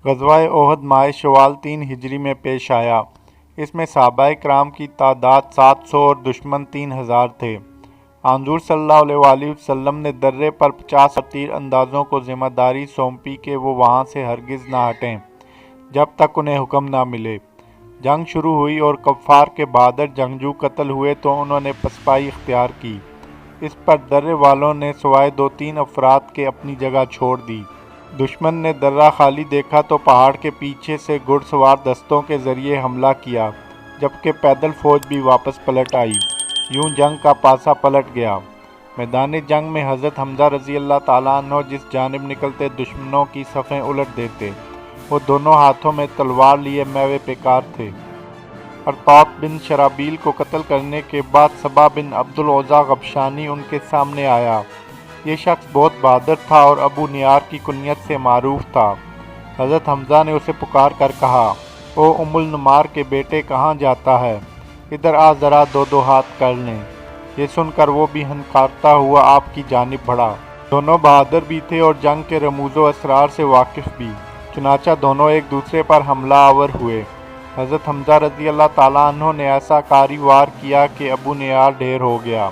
غزوہ احد ماہ شوال 3 ہجری میں پیش آیا۔ اس میں صحابہ کرام کی تعداد 700 اور دشمن 3000 تھے۔ حضور صلی اللہ علیہ وآلہ وسلم نے درے پر 50 تیر اندازوں کو ذمہ داری سونپی کہ وہ وہاں سے ہرگز نہ ہٹیں جب تک انہیں حکم نہ ملے۔ جنگ شروع ہوئی اور کفار کے بہادر جنگجو قتل ہوئے تو انہوں نے پسپائی اختیار کی۔ اس پر درے والوں نے سوائے 2-3 افراد کے اپنی جگہ چھوڑ دی۔ دشمن نے درہ خالی دیکھا تو پہاڑ کے پیچھے سے گھڑ سوار دستوں کے ذریعے حملہ کیا، جبکہ پیدل فوج بھی واپس پلٹ آئی۔ یوں جنگ کا پاسا پلٹ گیا۔ میدان جنگ میں حضرت حمزہ رضی اللہ تعالیٰ عنہ جس جانب نکلتے دشمنوں کی صفیں الٹ دیتے۔ وہ دونوں ہاتھوں میں تلوار لیے میوے پیکار تھے۔ ارطاط بن شرابیل کو قتل کرنے کے بعد صبا بن عبد العزیٰ غبشانی ان کے سامنے آیا۔ یہ شخص بہت بہادر تھا اور ابو نیار کی کنیت سے معروف تھا۔ حضرت حمزہ نے اسے پکار کر کہا، او ام النمار کے بیٹے کہاں جاتا ہے؟ ادھر آ ذرا دو ہاتھ کر لیں۔ یہ سن کر وہ بھی ہنکارتا ہوا آپ کی جانب بڑھا۔ دونوں بہادر بھی تھے اور جنگ کے رموز و اسرار سے واقف بھی، چنانچہ دونوں ایک دوسرے پر حملہ آور ہوئے۔ حضرت حمزہ رضی اللہ تعالیٰ عنہ نے ایسا کاری وار کیا کہ ابو نیار ڈھیر ہو گیا۔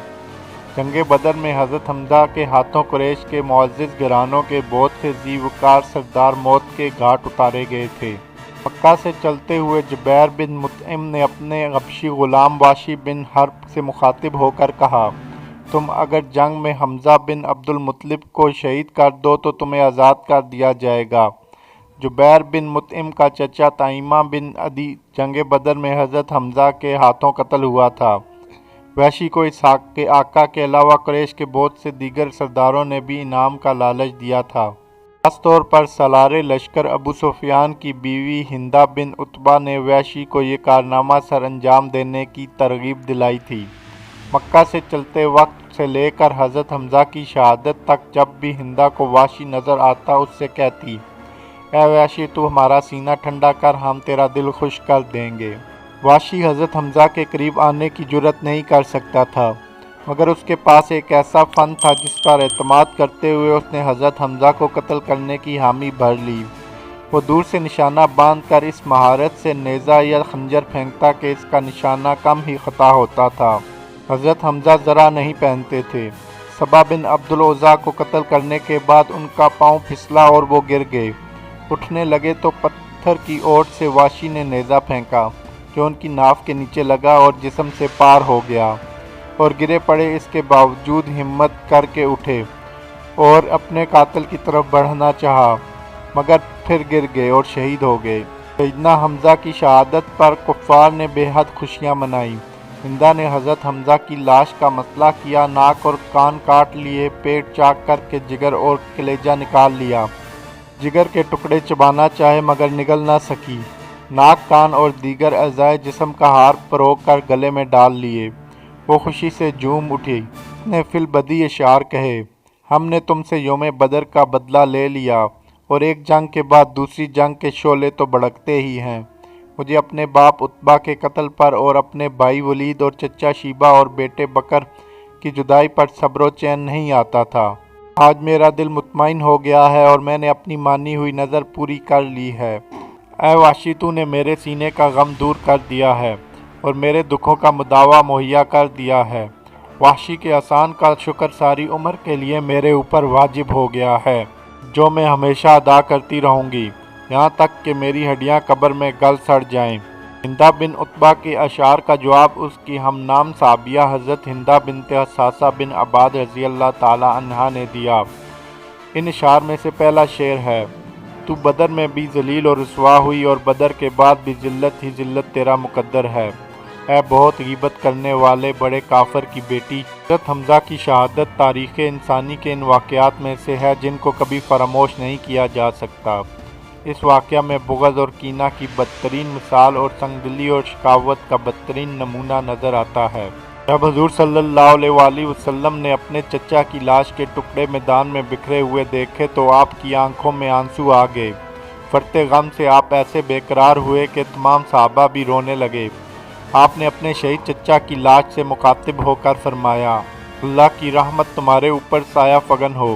جنگ بدر میں حضرت حمزہ کے ہاتھوں قریش کے معزز گھرانوں کے بہت سے ذی وقار سردار موت کے گھاٹ اتارے گئے تھے۔ مکہ سے چلتے ہوئے جبیر بن مطعم نے اپنے حبشی غلام واشی بن حرب سے مخاطب ہو کر کہا، تم اگر جنگ میں حمزہ بن عبد المطلب کو شہید کر دو تو تمہیں آزاد کر دیا جائے گا۔ جبیر بن مطعم کا چچا تائمہ بن عدی جنگ بدر میں حضرت حمزہ کے ہاتھوں قتل ہوا تھا۔ وحشی کو اسحاق کے آقا کے علاوہ قریش کے بہت سے دیگر سرداروں نے بھی انعام کا لالچ دیا تھا۔ خاص طور پر سالار لشکر ابو سفیان کی بیوی ہندہ بن عتبہ نے وحشی کو یہ کارنامہ سر انجام دینے کی ترغیب دلائی تھی۔ مکہ سے چلتے وقت سے لے کر حضرت حمزہ کی شہادت تک جب بھی ہندہ کو وحشی نظر آتا اس سے کہتی، اے وحشی تو ہمارا سینہ ٹھنڈا کر، ہم تیرا دل خوش کر دیں گے۔ وحشی حضرت حمزہ کے قریب آنے کی جرأت نہیں کر سکتا تھا، مگر اس کے پاس ایک ایسا فن تھا جس پر اعتماد کرتے ہوئے اس نے حضرت حمزہ کو قتل کرنے کی حامی بھر لی۔ وہ دور سے نشانہ باندھ کر اس مہارت سے نیزہ یا خنجر پھینکتا کہ اس کا نشانہ کم ہی خطا ہوتا تھا۔ حضرت حمزہ زرہ نہیں پہنتے تھے۔ صبا بن عبد العزیٰ کو قتل کرنے کے بعد ان کا پاؤں پھسلا اور وہ گر گئے۔ اٹھنے لگے تو پتھر کی اوٹ سے وحشی نے نیزہ پھینکا جو ان کی ناف کے نیچے لگا اور جسم سے پار ہو گیا، اور گرے پڑے اس کے باوجود ہمت کر کے اٹھے اور اپنے قاتل کی طرف بڑھنا چاہا، مگر پھر گر گئے اور شہید ہو گئے۔ سیدنا حمزہ کی شہادت پر کفار نے بے حد خوشیاں منائیں۔ ہندہ نے حضرت حمزہ کی لاش کا مسئلہ کیا، ناک اور کان کاٹ لیے، پیٹ چاک کر کے جگر اور کلیجہ نکال لیا۔ جگر کے ٹکڑے چبانا چاہے مگر نگل نہ سکی۔ ناک، کان اور دیگر اعضائے جسم کا ہار پرو کر گلے میں ڈال لیے۔ وہ خوشی سے جھوم اٹھی نے فی البدیہہ اشعار کہے، ہم نے تم سے یوم بدر کا بدلہ لے لیا، اور ایک جنگ کے بعد دوسری جنگ کے شعلے تو بھڑکتے ہی ہیں۔ مجھے اپنے باپ عتبہ کے قتل پر اور اپنے بھائی ولید اور چچا شیبہ اور بیٹے بکر کی جدائی پر صبر و چین نہیں آتا تھا۔ آج میرا دل مطمئن ہو گیا ہے اور میں نے اپنی مانی ہوئی نظر پوری کر لی ہے۔ اے وحشی تو نے میرے سینے کا غم دور کر دیا ہے اور میرے دکھوں کا مداوع مہیا کر دیا ہے۔ وحشی کے احسان کا شکر ساری عمر کے لیے میرے اوپر واجب ہو گیا ہے، جو میں ہمیشہ ادا کرتی رہوں گی، یہاں تک کہ میری ہڈیاں قبر میں گل سڑ جائیں۔ ہندہ بن عتبہ کے اشعار کا جواب اس کی ہم نام صحابیہ حضرت ہندہ بنت حساسہ بن عباد رضی اللہ تعالی عنہا نے دیا۔ ان اشعار میں سے پہلا شعر ہے، تو بدر میں بھی ذلیل و رسوا ہوئی اور بدر کے بعد بھی ذلت ہی ذلت تیرا مقدر ہے، اے بہت غیبت کرنے والے بڑے کافر کی بیٹی۔ حضرت حمزہ کی شہادت تاریخ انسانی کے ان واقعات میں سے ہے جن کو کبھی فراموش نہیں کیا جا سکتا۔ اس واقعہ میں بغض اور کینہ کی بدترین مثال اور سنگ دلی اور شقاوت کا بدترین نمونہ نظر آتا ہے۔ جب حضور صلی اللہ علیہ وآلہ وسلم نے اپنے چچا کی لاش کے ٹکڑے میدان میں بکھرے ہوئے دیکھے تو آپ کی آنکھوں میں آنسو آ گئے۔ فرتے غم سے آپ ایسے بے قرار ہوئے کہ تمام صحابہ بھی رونے لگے۔ آپ نے اپنے شہید چچا کی لاش سے مخاطب ہو کر فرمایا، اللہ کی رحمت تمہارے اوپر سایہ فگن ہو۔